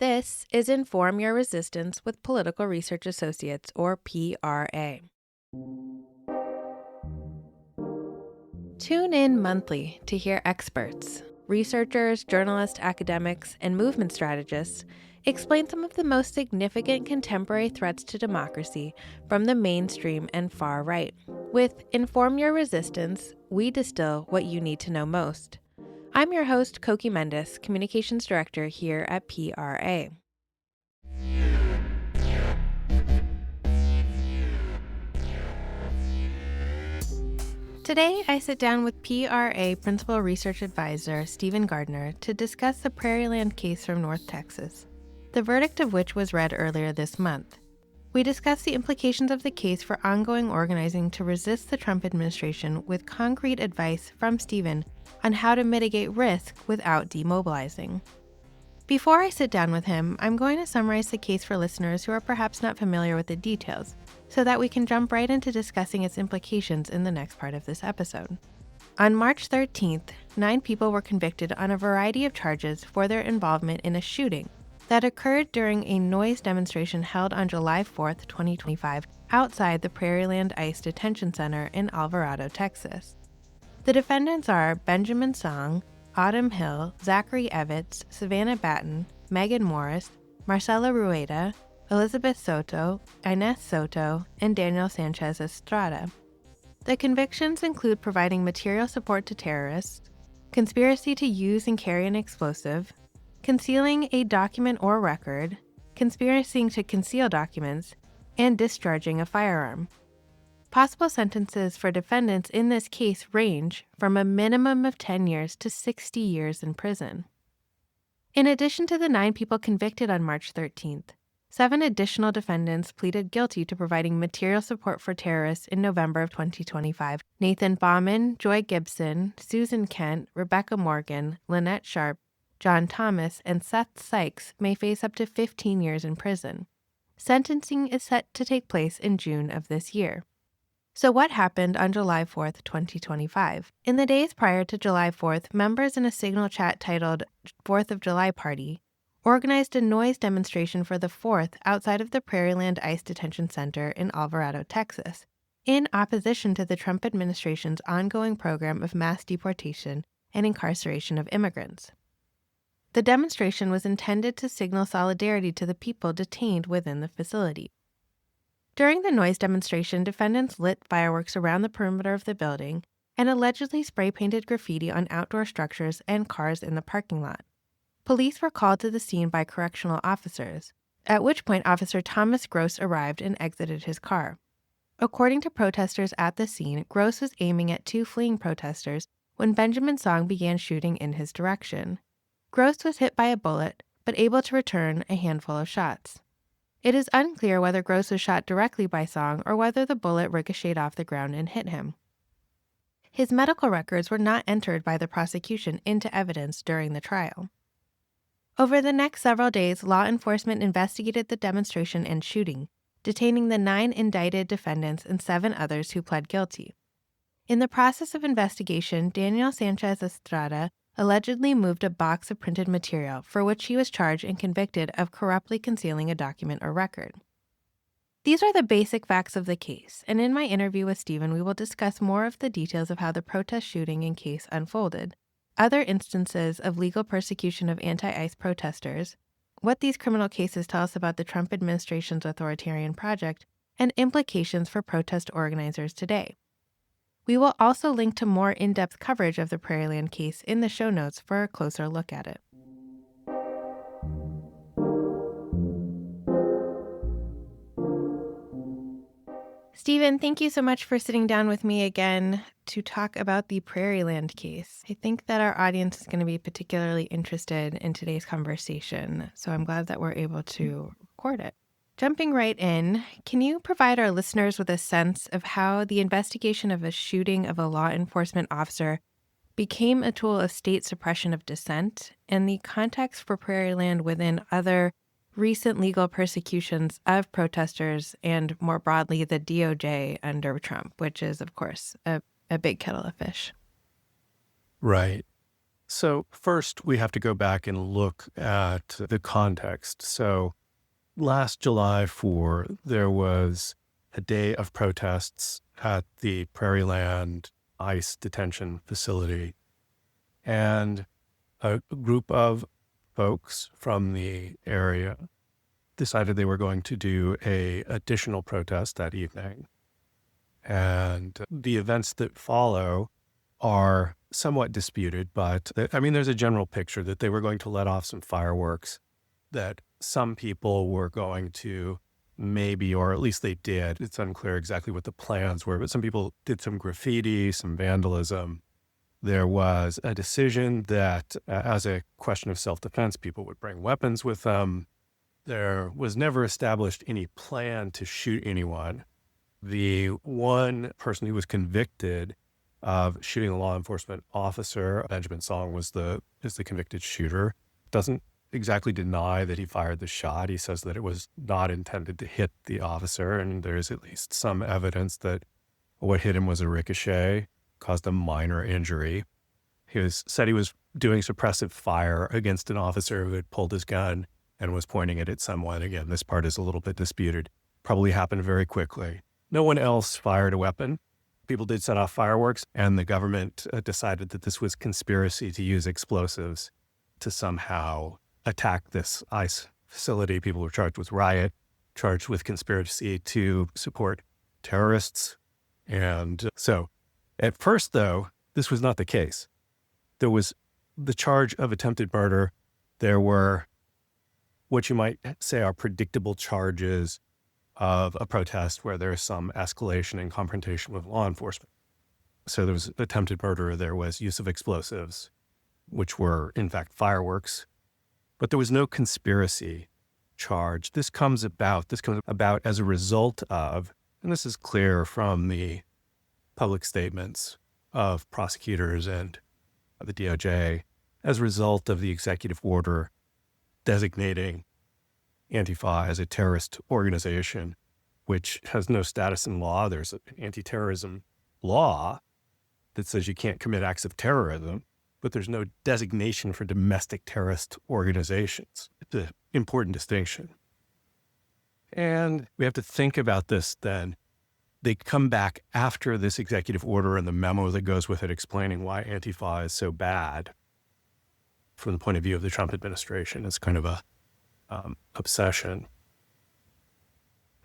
This is Inform Your Resistance with Political Research Associates, or PRA. Tune in monthly to hear experts, researchers, journalists, academics, and movement strategists explain some of the most significant contemporary threats to democracy from the mainstream and far right. With Inform Your Resistance, we distill what you need to know most. I'm your host, Koki Mendes, Communications Director here at PRA. Today, I sit down with PRA Principal Research Advisor Steven Gardner to discuss the Prairieland case from North Texas, the verdict of which was read earlier this month. We discuss the implications of the case for ongoing organizing to resist the Trump administration with concrete advice from Steven on how to mitigate risk without demobilizing. Before I sit down with him, I'm going to summarize the case for listeners who are perhaps not familiar with the details, so that we can jump right into discussing its implications in the next part of this episode. On March 13th, 9 people were convicted on a variety of charges for their involvement in a shooting that occurred during a noise demonstration held on July 4th, 2025, outside the Prairieland ICE detention center in Alvarado, Texas. The defendants are Benjamin Song, Autumn Hill, Zachary Evitz, Savannah Batten, Megan Morris, Marcela Rueda, Elizabeth Soto, Inez Soto, and Daniel Sanchez Estrada. The convictions include providing material support to terrorists, conspiracy to use and carry an explosive, concealing a document or record, conspiracy to conceal documents, and discharging a firearm. Possible sentences for defendants in this case range from a minimum of 10 years to 60 years in prison. In addition to the 9 people convicted on March 13th, 7 additional defendants pleaded guilty to providing material support for terrorists in November of 2025. Nathan Bauman, Joy Gibson, Susan Kent, Rebecca Morgan, Lynette Sharp, John Thomas, and Seth Sykes may face up to 15 years in prison. Sentencing is set to take place in June of this year. So what happened on July 4th, 2025? In the days prior to July 4th, members in a Signal chat titled 4th of July Party organized a noise demonstration for the 4th outside of the Prairieland ICE detention center in Alvarado, Texas, in opposition to the Trump administration's ongoing program of mass deportation and incarceration of immigrants. The demonstration was intended to signal solidarity to the people detained within the facility. During the noise demonstration, defendants lit fireworks around the perimeter of the building and allegedly spray-painted graffiti on outdoor structures and cars in the parking lot. Police were called to the scene by correctional officers, at which point Officer Thomas Gross arrived and exited his car. According to protesters at the scene, Gross was aiming at 2 fleeing protesters when Benjamin Song began shooting in his direction. Gross was hit by a bullet, but able to return a handful of shots. It is unclear whether Gross was shot directly by Song or whether the bullet ricocheted off the ground and hit him. His medical records were not entered by the prosecution into evidence during the trial. Over the next several days, law enforcement investigated the demonstration and shooting, detaining the 9 indicted defendants and 7 others who pled guilty. In the process of investigation, Daniel Sanchez Estrada allegedly moved a box of printed material for which he was charged and convicted of corruptly concealing a document or record. These are the basic facts of the case, and in my interview with Steven, we will discuss more of the details of how the protest shooting and case unfolded, other instances of legal persecution of anti-ICE protesters, what these criminal cases tell us about the Trump administration's authoritarian project, and implications for protest organizers today. We will also link to more in-depth coverage of the Prairieland case in the show notes for a closer look at it. Steven, thank you so much for sitting down with me again to talk about the Prairieland case. I think that our audience is going to be particularly interested in today's conversation, so I'm glad that we're able to record it. Jumping right in, can you provide our listeners with a sense of how the investigation of a shooting of a law enforcement officer became a tool of state suppression of dissent and the context for Prairieland within other recent legal persecutions of protesters and, more broadly, the DOJ under Trump, which is, of course, a big kettle of fish? Right. So first, we have to go back and look at the context. So last July 4, there was a day of protests at the Prairieland ICE detention facility. And a group of folks from the area decided they were going to do a additional protest that evening. And the events that follow are somewhat disputed, but there's a general picture that they were going to let off some fireworks, that some people were going to maybe, or at least they did. It's unclear exactly what the plans were, but some people did some graffiti, some vandalism. There was a decision that as a question of self-defense, people would bring weapons with them. There was never established any plan to shoot anyone. The one person who was convicted of shooting a law enforcement officer, Benjamin Song, is the convicted shooter. Doesn't exactly deny that he fired the shot. He says that it was not intended to hit the officer, and there's at least some evidence that what hit him was a ricochet, caused a minor injury. Said he was doing suppressive fire against an officer who had pulled his gun and was pointing it at someone. Again, this part is a little bit disputed. Probably happened very quickly. No one else fired a weapon. People did set off fireworks, and the government decided that this was conspiracy to use explosives to somehow attack this ICE facility. People were charged with riot, charged with conspiracy to support terrorists. And so at first, though, this was not the case. There was the charge of attempted murder. There were what you might say are predictable charges of a protest where there is some escalation and confrontation with law enforcement. So there was attempted murder, there was use of explosives, which were in fact fireworks, but there was no conspiracy charge. This comes about as a result of, and this is clear from the public statements of prosecutors and the DOJ, as a result of the executive order designating Antifa as a terrorist organization, which has no status in law. There's an anti-terrorism law that says you can't commit acts of terrorism, but there's no designation for domestic terrorist organizations. It's an important distinction. And we have to think about this then. They come back after this executive order and the memo that goes with it explaining why Antifa is so bad from the point of view of the Trump administration. It's kind of a obsession,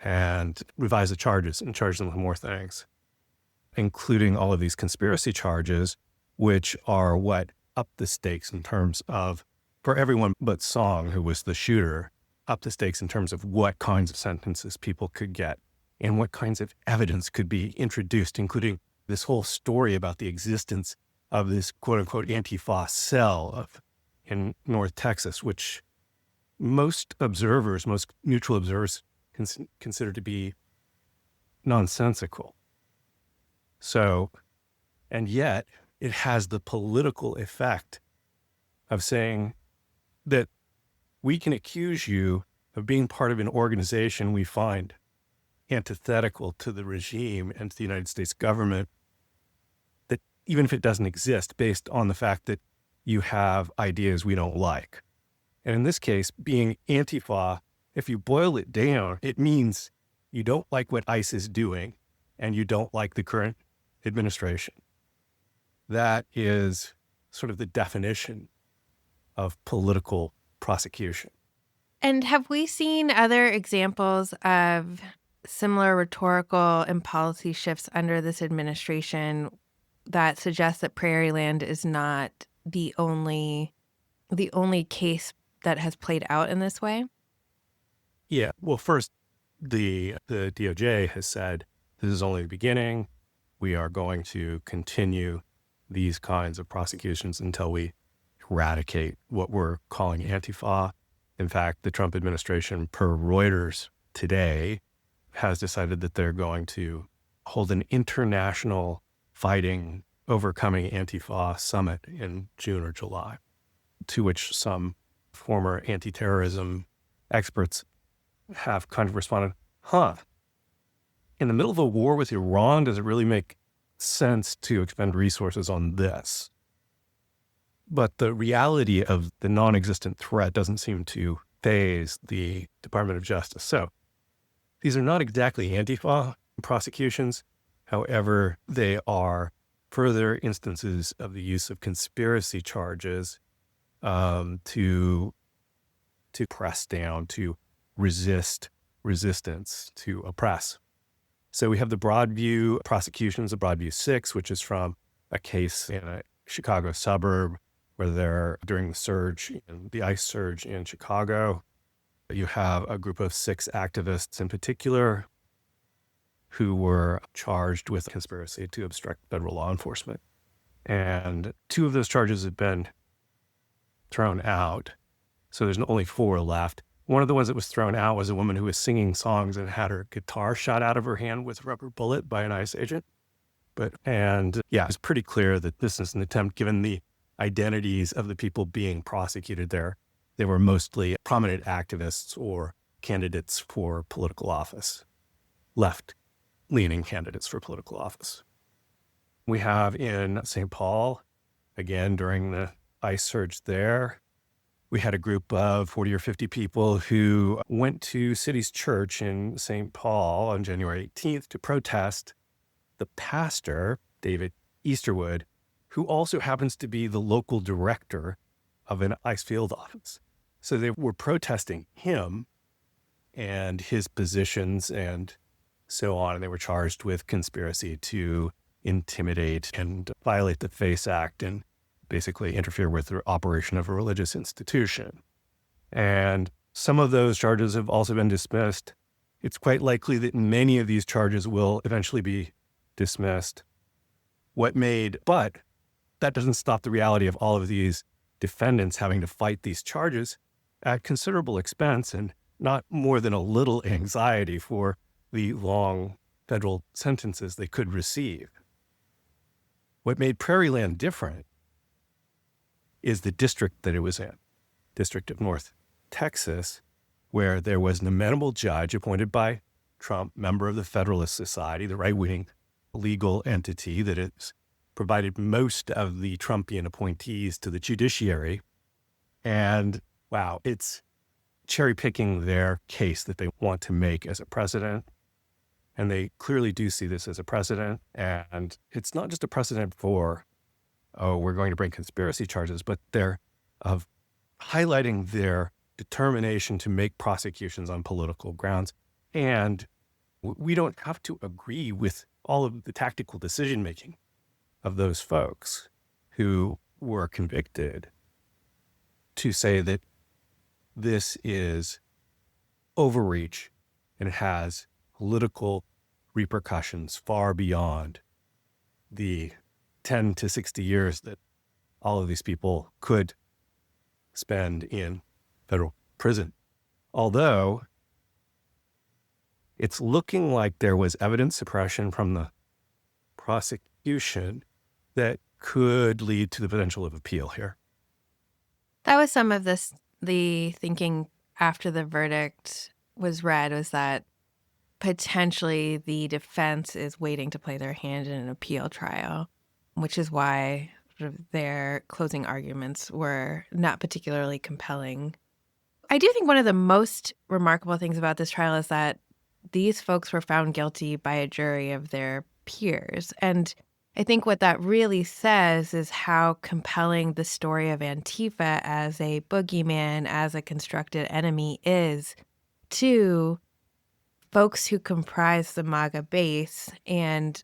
and revise the charges and charge them with more things, including all of these conspiracy charges, which are what up the stakes in terms of, for everyone but Song, who was the shooter, up the stakes in terms of what kinds of sentences people could get and what kinds of evidence could be introduced, including this whole story about the existence of this quote unquote Antifa cell in North Texas, which most neutral observers consider to be nonsensical. So, and yet it has the political effect of saying that we can accuse you of being part of an organization we find antithetical to the regime and to the United States government, that even if it doesn't exist, based on the fact that you have ideas we don't like. And in this case, being Antifa, if you boil it down, it means you don't like what ICE is doing and you don't like the current administration. That is sort of the definition of political prosecution. And have we seen other examples of similar rhetorical and policy shifts under this administration that suggest that Prairieland is not the only case that has played out in this way? Yeah. Well, first, the DOJ has said this is only the beginning. We are going to continue these kinds of prosecutions until we eradicate what we're calling Antifa. In fact, the Trump administration, per Reuters today, has decided that they're going to hold an international fighting, overcoming Antifa summit in June or July, to which some former anti-terrorism experts have kind of responded, in the middle of a war with Iran, does it really make sense to expend resources on this? But the reality of the non-existent threat doesn't seem to faze the Department of Justice. So these are not exactly Antifa prosecutions. However, they are further instances of the use of conspiracy charges to press down, to resistance, to oppress. So we have the Broadview prosecutions, the Broadview 6, which is from a case in a Chicago suburb where they're during the surge, the ICE surge in Chicago. You have a group of 6 activists in particular who were charged with conspiracy to obstruct federal law enforcement. And 2 of those charges have been thrown out. So there's only 4 left. One of the ones that was thrown out was a woman who was singing songs and had her guitar shot out of her hand with a rubber bullet by an ICE agent. It's pretty clear that this is an attempt, given the identities of the people being prosecuted there. They were mostly prominent activists or candidates for political office, left-leaning candidates for political office. We have in St. Paul, again, during the ICE surge there, we had a group of 40 or 50 people who went to City's Church in St. Paul on January 18th to protest the pastor, David Easterwood, who also happens to be the local director of an ICE field office. So they were protesting him and his positions and so on. And they were charged with conspiracy to intimidate and violate the FACE Act and basically interfere with the operation of a religious institution. And some of those charges have also been dismissed. It's quite likely that many of these charges will eventually be dismissed. But that doesn't stop the reality of all of these defendants having to fight these charges at considerable expense and not more than a little anxiety for the long federal sentences they could receive. What made Prairieland different is the district that it was in, District of North Texas, where there was an amenable judge appointed by Trump, member of the Federalist Society, the right-wing legal entity that has provided most of the Trumpian appointees to the judiciary. And wow, it's cherry-picking their case that they want to make as a precedent. And they clearly do see this as a precedent. And it's not just a precedent for, we're going to bring conspiracy charges, but they're of highlighting their determination to make prosecutions on political grounds. And we don't have to agree with all of the tactical decision-making of those folks who were convicted to say that this is overreach and it has political repercussions far beyond the 10 to 60 years that all of these people could spend in federal prison. Although it's looking like there was evidence suppression from the prosecution that could lead to the potential of appeal here. That was some of the thinking after the verdict was read, was that potentially the defense is waiting to play their hand in an appeal trial, which is why sort of their closing arguments were not particularly compelling. I do think one of the most remarkable things about this trial is that these folks were found guilty by a jury of their peers. And I think what that really says is how compelling the story of Antifa as a boogeyman, as a constructed enemy is to folks who comprise the MAGA base. And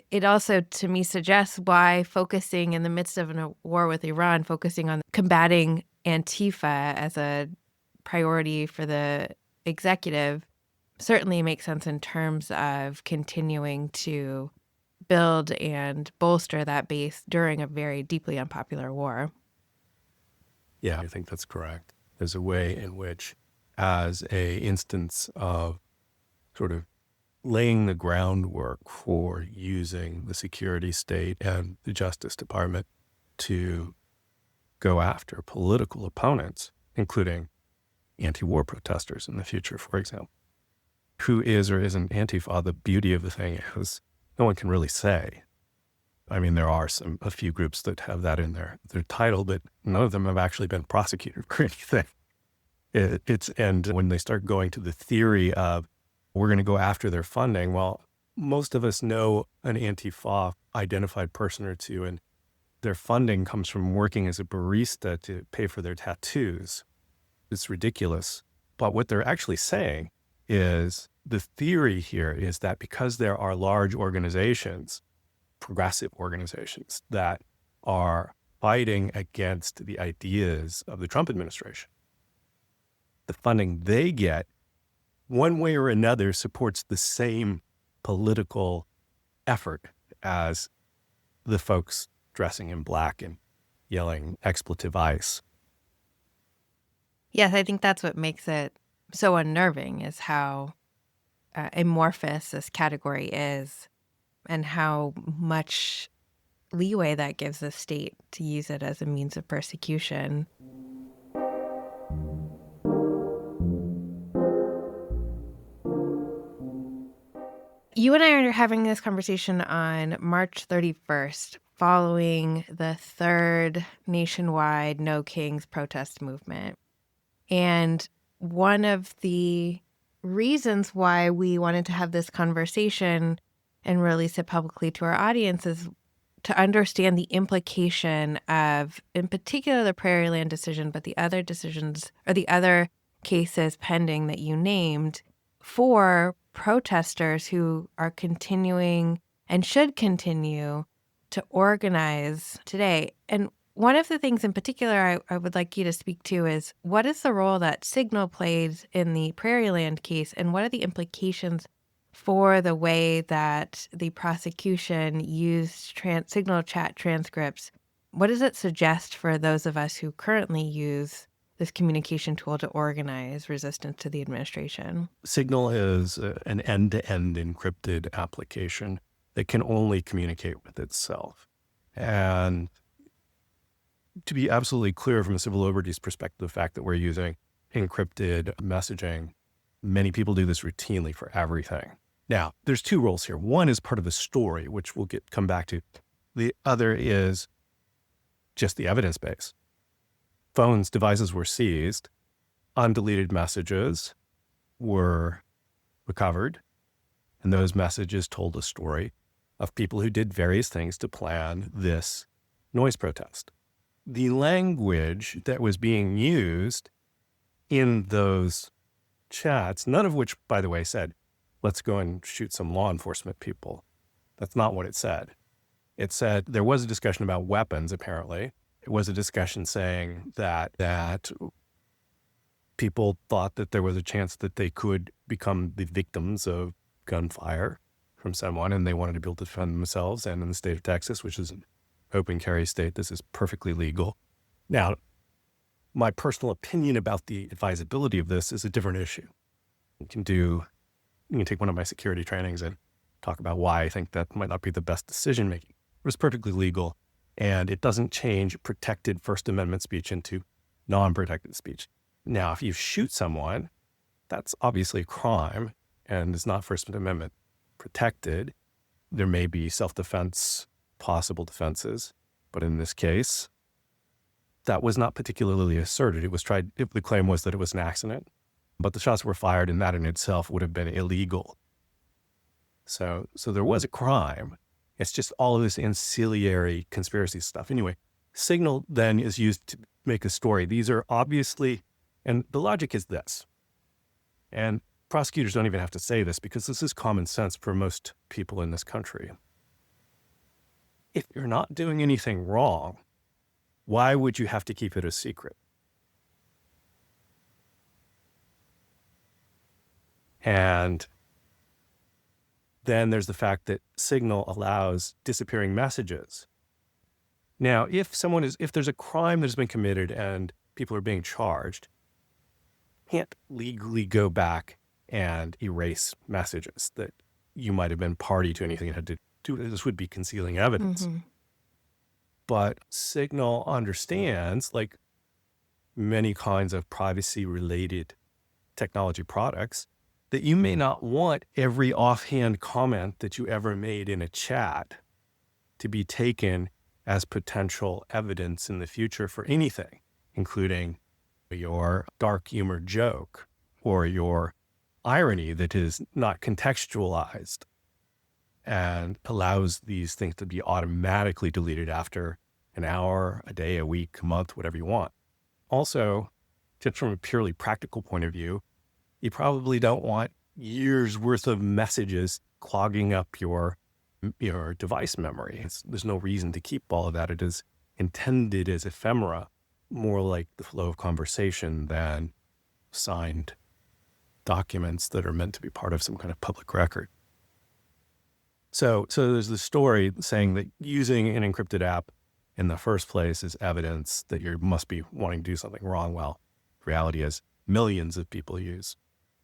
it also, to me, suggests why focusing in the midst of a war with Iran, focusing on combating Antifa as a priority for the executive certainly makes sense in terms of continuing to build and bolster that base during a very deeply unpopular war. Yeah, I think that's correct. There's a way in which, as a instance of sort of laying the groundwork for using the security state and the Justice Department to go after political opponents, including anti-war protesters in the future, for example. Who is or isn't Antifa? The beauty of the thing is no one can really say. I mean, there are a few groups that have that in their title, but none of them have actually been prosecuted for anything. And when they start going to the theory of we're going to go after their funding, well, most of us know an Antifa identified person or two, and their funding comes from working as a barista to pay for their tattoos. It's ridiculous. But what they're actually saying is the theory here is that because there are large organizations, progressive organizations, that are fighting against the ideas of the Trump administration, the funding they get, one way or another, supports the same political effort as the folks dressing in black and yelling expletive ICE. Yes, I think that's what makes it so unnerving, is how amorphous this category is and how much leeway that gives the state to use it as a means of persecution. You and I are having this conversation on March 31st, following the third nationwide No Kings protest movement. And one of the reasons why we wanted to have this conversation and release it publicly to our audience is to understand the implication of, in particular, the Prairieland decision, but the other decisions or the other cases pending that you named, for protesters who are continuing and should continue to organize today. And one of the things in particular I would like you to speak to is, what is the role that Signal played in the Prairieland case, and what are the implications for the way that the prosecution used Signal chat transcripts? What does it suggest for those of us who currently use this communication tool to organize resistance to the administration? Signal is an end-to-end encrypted application that can only communicate with itself. And to be absolutely clear from a civil liberties perspective, the fact that we're using encrypted messaging, many people do this routinely for everything. Now, there's two roles here. One is part of the story, which we'll come back to. The other is just the evidence base. Phones, devices were seized, undeleted messages were recovered, and those messages told a story of people who did various things to plan this noise protest. The language that was being used in those chats, none of which, by the way, said, let's go and shoot some law enforcement people. That's not what it said. It said there was a discussion about weapons, apparently. It was a discussion saying that people thought that there was a chance that they could become the victims of gunfire from someone, and they wanted to be able to defend themselves. And in the state of Texas, which is an open carry state, this is perfectly legal. Now, my personal opinion about the advisability of this is a different issue. You can take one of my security trainings and talk about why I think that might not be the best decision making. It was perfectly legal, and it doesn't change protected First Amendment speech into non-protected speech. Now, if you shoot someone, that's obviously a crime and is not First Amendment protected. There may be self-defense, possible defenses, but in this case, that was not particularly asserted. The claim was that it was an accident, but the shots were fired, and that in itself would have been illegal. So there was a crime. It's just all of this ancillary conspiracy stuff. Anyway, Signal then is used to make a story. These are obviously, and the logic is this, and prosecutors don't even have to say this because this is common sense for most people in this country. If you're not doing anything wrong, why would you have to keep it a secret? And then there's the fact that Signal allows disappearing messages. Now, if there's a crime that has been committed and people are being charged, you can't legally go back and erase messages that you might have been party to anything that had to do with it. This would be concealing evidence. Mm-hmm. But Signal understands, like many kinds of privacy-related technology products, that you may not want every offhand comment that you ever made in a chat to be taken as potential evidence in the future for anything, including your dark humor joke or your irony that is not contextualized and allows these things to be automatically deleted after an hour, a day, a week, a month, whatever you want. Also, just from a purely practical point of view, you probably don't want years worth of messages clogging up your device memory. There's no reason to keep all of that. It is intended as ephemera, more like the flow of conversation than signed documents that are meant to be part of some kind of public record. So there's the story saying that using an encrypted app in the first place is evidence that you must be wanting to do something wrong. Well, the reality is millions of people use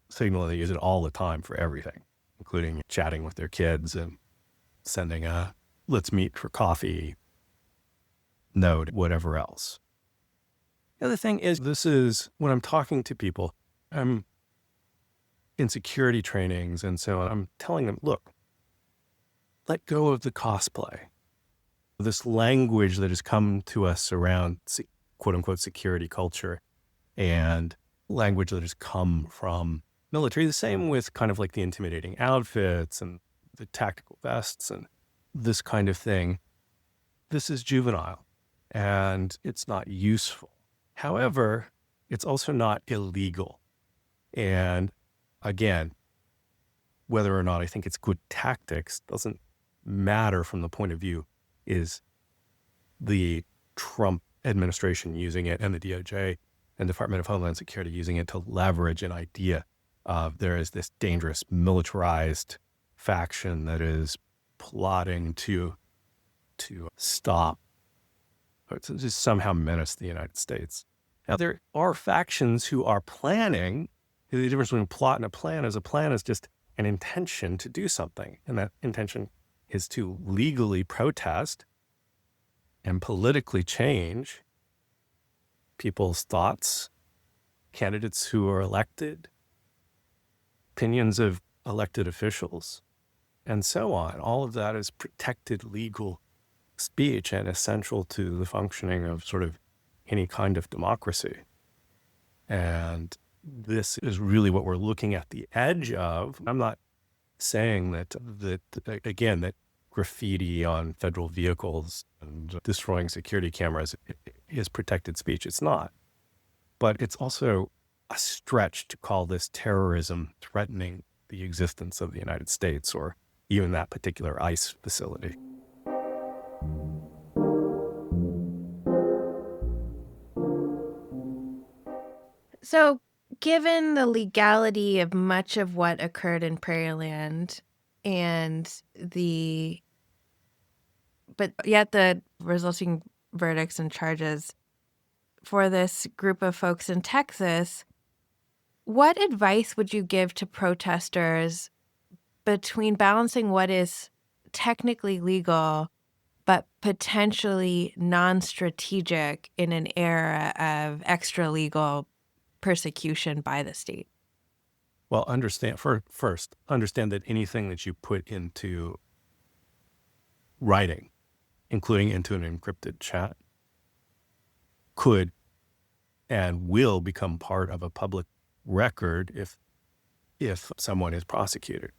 Signal. They use it all the time for everything, including chatting with their kids and sending a let's meet for coffee note, whatever else. The other thing is, this is when I'm talking to people, I'm in security trainings and so on, I'm telling them, look, let go of the cosplay. This language that has come to us around quote unquote security culture and language that has come from military, the same with kind of like the intimidating outfits and the tactical vests and this kind of thing. This is juvenile and it's not useful. However, it's also not illegal. And again, whether or not I think it's good tactics doesn't matter from the point of view is the Trump administration using it and the DOJ and Department of Homeland Security using it to leverage an idea of there is this dangerous militarized faction that is plotting to stop or to just somehow menace the United States. Now, there are factions who are planning. The difference between plot and a plan is just an intention to do something. And that intention is to legally protest and politically change people's thoughts, candidates who are elected, opinions of elected officials, and so on. All of that is protected legal speech and essential to the functioning of sort of any kind of democracy. And this is really what we're looking at the edge of. I'm not saying that graffiti on federal vehicles and destroying security cameras is protected speech. It's not. But it's also a stretch to call this terrorism threatening the existence of the United States or even that particular ICE facility. So, given the legality of much of what occurred in Prairieland but yet the resulting verdicts and charges for this group of folks in Texas, what advice would you give to protesters between balancing what is technically legal but potentially non-strategic in an era of extra-legal persecution by the state? Well, understand that anything that you put into writing, including into an encrypted chat, could and will become part of a public record if someone is prosecuted.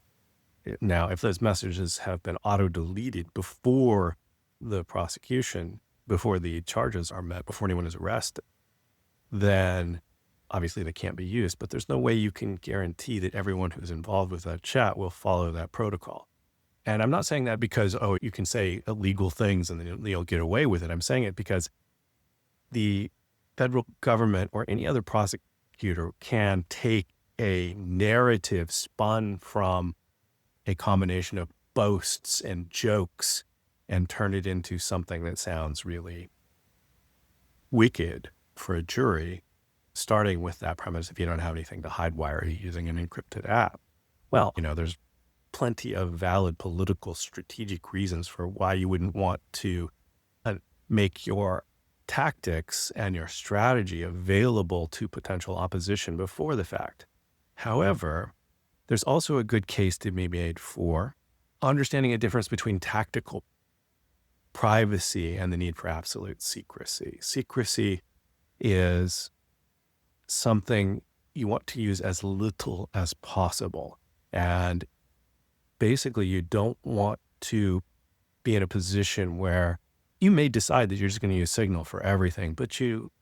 Now, if those messages have been auto-deleted before the prosecution, before the charges are met, before anyone is arrested, then obviously they can't be used. But there's no way you can guarantee that everyone who's involved with that chat will follow that protocol. And I'm not saying that because, you can say illegal things and then you'll get away with it. I'm saying it because the federal government or any other prosecutor can take a narrative spun from a combination of boasts and jokes and turn it into something that sounds really wicked for a jury, starting with that premise, if you don't have anything to hide, why are you using an encrypted app? Well, there's plenty of valid political strategic reasons for why you wouldn't want to make your tactics and your strategy available to potential opposition before the fact. However, there's also a good case to be made for understanding a difference between tactical privacy and the need for absolute secrecy. Secrecy is something you want to use as little as possible. And basically, you don't want to be in a position where you may decide that you're just going to use Signal for everything, but you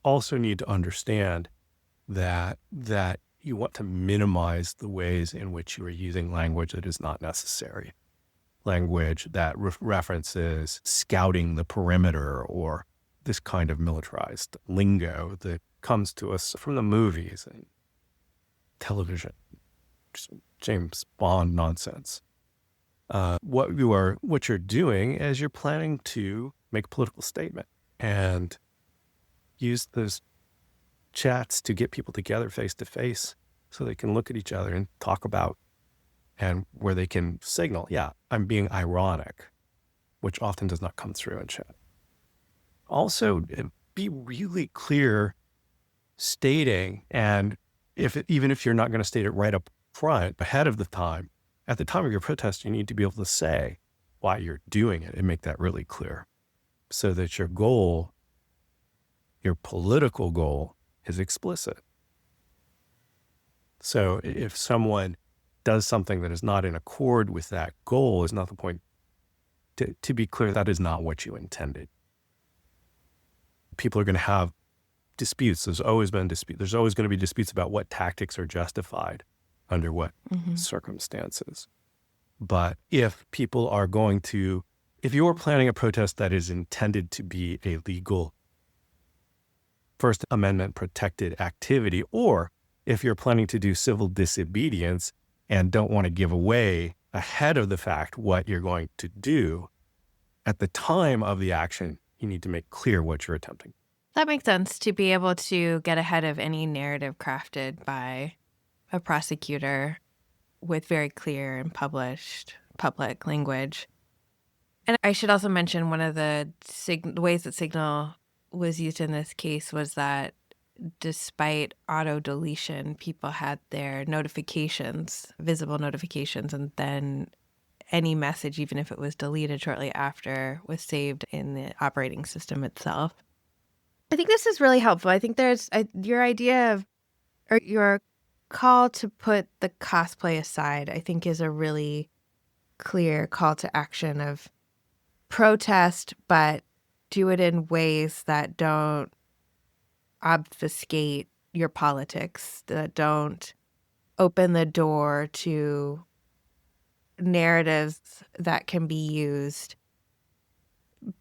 also need to understand that you want to minimize the ways in which you are using language that is not necessary. Language that references scouting the perimeter or this kind of militarized lingo that comes to us from the movies and television, just James Bond nonsense. What you're doing is you're planning to make a political statement and use those chats to get people together face to face so they can look at each other and talk about, and where they can signal, yeah, I'm being ironic, which often does not come through in chat. Also, be really clear stating, and even if you're not going to state it right up front ahead of the time, at the time of your protest, you need to be able to say why you're doing it and make that really clear so that your goal, your political goal, is explicit. So if someone does something that is not in accord with that goal, is not the point. To be clear, that is not what you intended. People are going to have disputes. There's always been disputes. There's always going to be disputes about what tactics are justified under what circumstances. But if people are going to, if you're planning a protest that is intended to be a legal First Amendment protected activity, or if you're planning to do civil disobedience and don't want to give away ahead of the fact what you're going to do, at the time of the action, you need to make clear what you're attempting. That makes sense, to be able to get ahead of any narrative crafted by a prosecutor with very clear and published public language. And I should also mention one of the ways that Signal was used in this case was that despite auto deletion, people had their notifications, visible notifications, and then any message, even if it was deleted shortly after, was saved in the operating system itself. I think this is really helpful. I think your idea of, or your call to put the cosplay aside, I think is a really clear call to action of protest, but do it in ways that don't obfuscate your politics, that don't open the door to narratives that can be used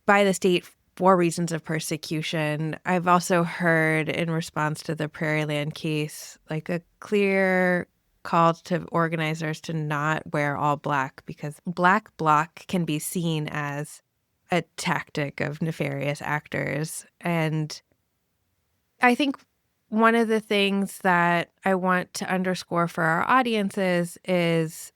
by the state for reasons of persecution. I've also heard, in response to the Prairieland case, like a clear call to organizers to not wear all black, because black bloc can be seen as a tactic of nefarious actors. And I think one of the things that I want to underscore for our audiences is,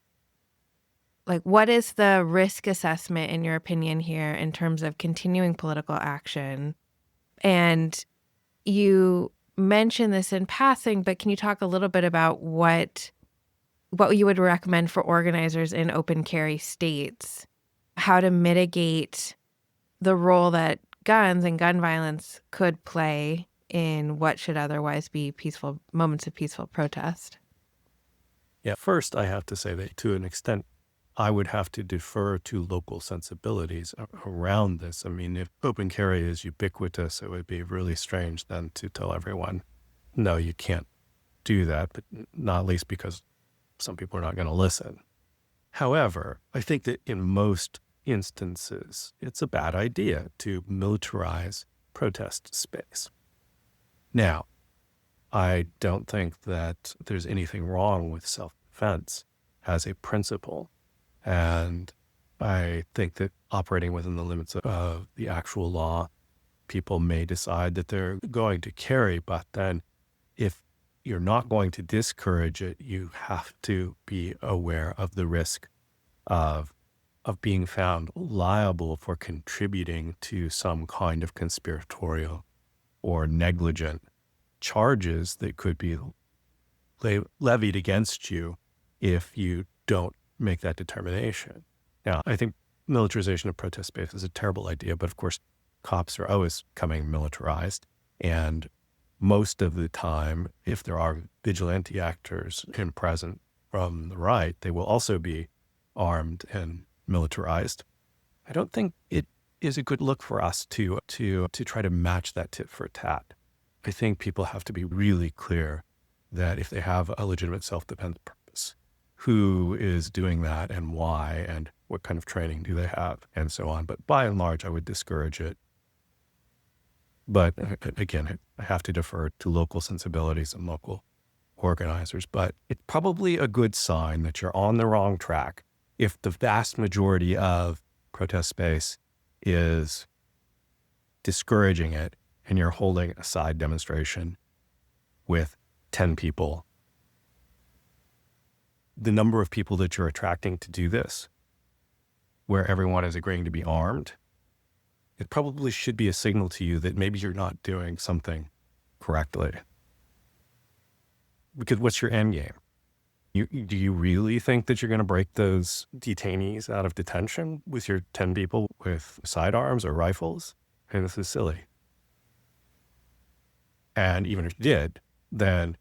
like, what is the risk assessment, in your opinion, here in terms of continuing political action? And you mentioned this in passing, but can you talk a little bit about what you would recommend for organizers in open carry states, how to mitigate the role that guns and gun violence could play in what should otherwise be peaceful moments of peaceful protest? Yeah, first I have to say that to an extent, I would have to defer to local sensibilities around this. I mean, if open carry is ubiquitous, it would be really strange then to tell everyone, no, you can't do that, but not least because some people are not going to listen. However, I think that in most instances, it's a bad idea to militarize protest space. Now, I don't think that there's anything wrong with self-defense as a principle. And I think that operating within the limits of the actual law, people may decide that they're going to carry, but then if you're not going to discourage it, you have to be aware of the risk of being found liable for contributing to some kind of conspiratorial or negligent charges that could be levied against you if you don't make that determination. Now, I think militarization of protest space is a terrible idea, but of course, cops are always becoming militarized. And most of the time, if there are vigilante actors present from the right, they will also be armed and militarized. I don't think it is a good look for us to try to match that tit for tat. I think people have to be really clear that if they have a legitimate self-defense purpose, who is doing that and why, and what kind of training do they have, and so on. But by and large, I would discourage it. But again, I have to defer to local sensibilities and local organizers. But it's probably a good sign that you're on the wrong track if the vast majority of protest space is discouraging it and you're holding a side demonstration with 10 people. The number of people that you're attracting to do this, where everyone is agreeing to be armed, it probably should be a signal to you that maybe you're not doing something correctly. Because what's your end game? Do you really think that you're going to break those detainees out of detention with your 10 people with sidearms or rifles? Hey, this is silly. And even if you did, then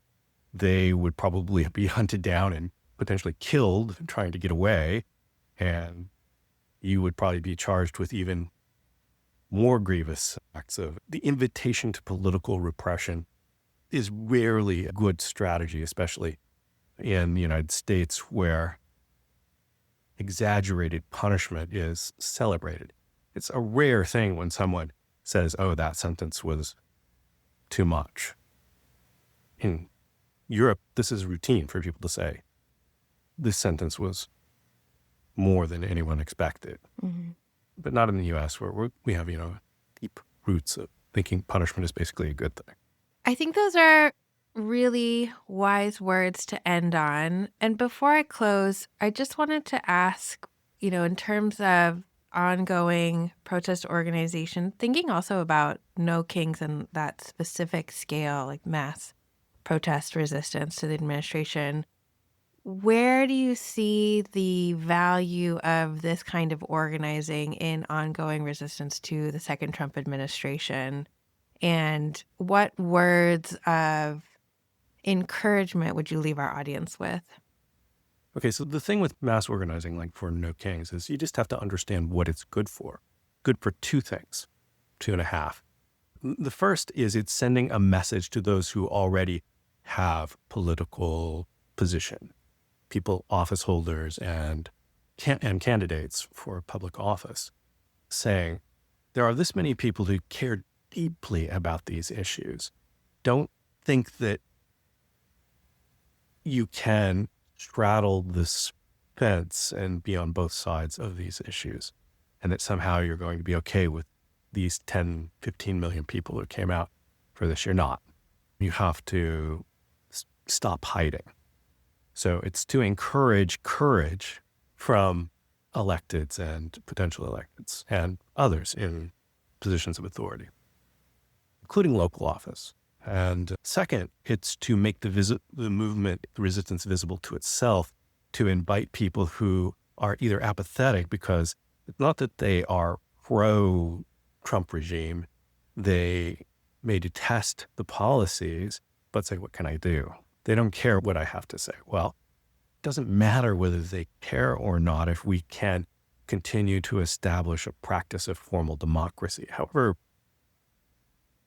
they would probably be hunted down and potentially killed trying to get away. And you would probably be charged with even more grievous acts of the invitation to political repression is rarely a good strategy, especially in the United States, where exaggerated punishment is celebrated. It's a rare thing when someone says, oh, that sentence was too much. In Europe, this is routine for people to say, this sentence was more than anyone expected. Mm-hmm. But not in the U.S., where we have, deep roots of thinking punishment is basically a good thing. I think those are really wise words to end on. And before I close, I just wanted to ask, in terms of ongoing protest organization, thinking also about No Kings and that specific scale, like mass protest resistance to the administration, where do you see the value of this kind of organizing in ongoing resistance to the second Trump administration? And what words of encouragement would you leave our audience with? Okay, so the thing with mass organizing, like for No Kings, is you just have to understand what it's good for. Good for two things, two and a half. The first is it's sending a message to those who already have political position, people, office holders, and candidates for public office, saying there are this many people who care deeply about these issues. Don't think that you can straddle this fence and be on both sides of these issues, and that somehow you're going to be okay with these 10, 15 million people who came out for this. You're not. You have to stop hiding. So it's to encourage courage from electeds and potential electeds and others in positions of authority, including local office. And second, it's to make the movement, the resistance visible to itself, to invite people who are either apathetic because it's not that they are pro-Trump regime, they may detest the policies, but say, what can I do? They don't care what I have to say. Well, it doesn't matter whether they care or not if we can continue to establish a practice of formal democracy, however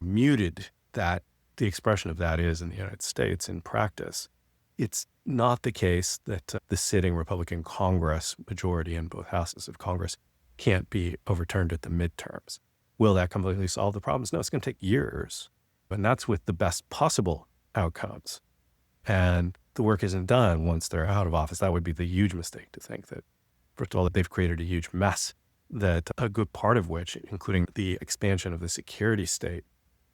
muted that the expression of that is in the United States in practice. It's not the case that the sitting Republican Congress majority in both houses of Congress can't be overturned at the midterms. Will that completely solve the problems? No, it's going to take years. And that's with the best possible outcomes. And the work isn't done once they're out of office. That would be the huge mistake to think that, first of all, that they've created a huge mess, that a good part of which, including the expansion of the security state,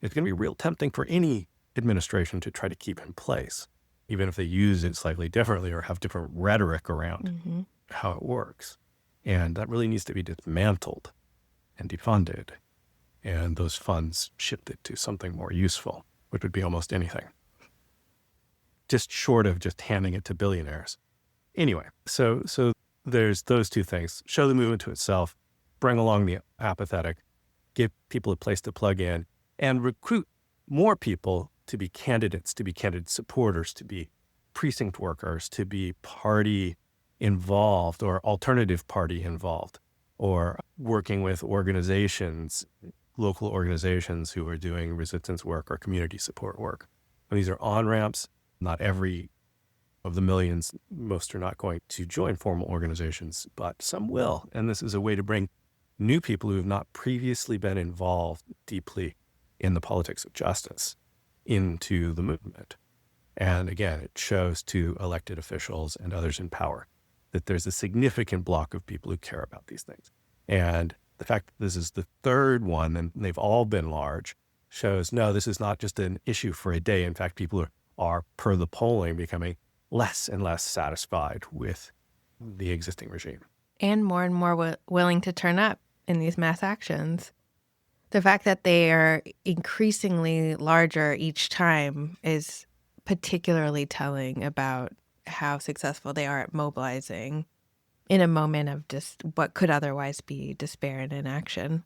it's going to be real tempting for any administration to try to keep in place, even if they use it slightly differently or have different rhetoric around how it works. And that really needs to be dismantled and defunded, and those funds shifted to something more useful, which would be almost anything, just short of just handing it to billionaires. Anyway, so there's those two things. Show the movement to itself, bring along the apathetic, give people a place to plug in, and recruit more people to be candidates, to be candidate supporters, to be precinct workers, to be party involved or alternative party involved, or working with organizations, local organizations who are doing resistance work or community support work. And these are on-ramps. Not every of the millions, most are not going to join formal organizations, but some will. And this is a way to bring new people who have not previously been involved deeply in the politics of justice into the movement. And again, it shows to elected officials and others in power that there's a significant block of people who care about these things. And the fact that this is the third one, and they've all been large, shows, no, this is not just an issue for a day. In fact, people are per the polling, becoming less and less satisfied with the existing regime. And more willing to turn up in these mass actions. The fact that they are increasingly larger each time is particularly telling about how successful they are at mobilizing in a moment of just what could otherwise be despair and inaction.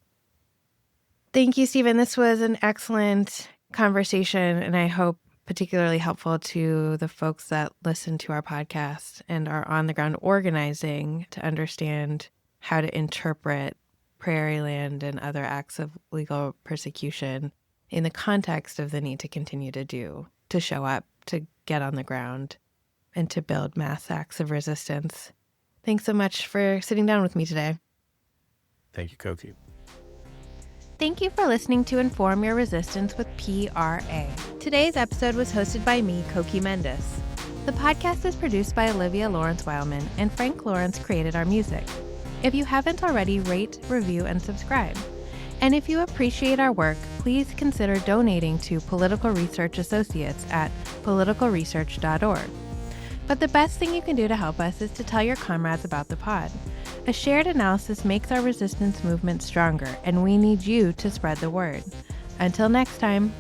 Thank you, Steven. This was an excellent conversation, and I hope particularly helpful to the folks that listen to our podcast and are on the ground organizing to understand how to interpret Prairieland and other acts of legal persecution in the context of the need to continue to show up, to get on the ground, and to build mass acts of resistance. Thanks so much for sitting down with me today. Thank you, Koki. Thank you for listening to Inform Your Resistance with PRA. Today's episode was hosted by me, Koki Mendes. The podcast is produced by Olivia Lawrence-Wildman, and Frank Lawrence created our music. If you haven't already, rate, review, and subscribe. And if you appreciate our work, please consider donating to Political Research Associates at politicalresearch.org. But the best thing you can do to help us is to tell your comrades about the pod. A shared analysis makes our resistance movement stronger, and we need you to spread the word. Until next time.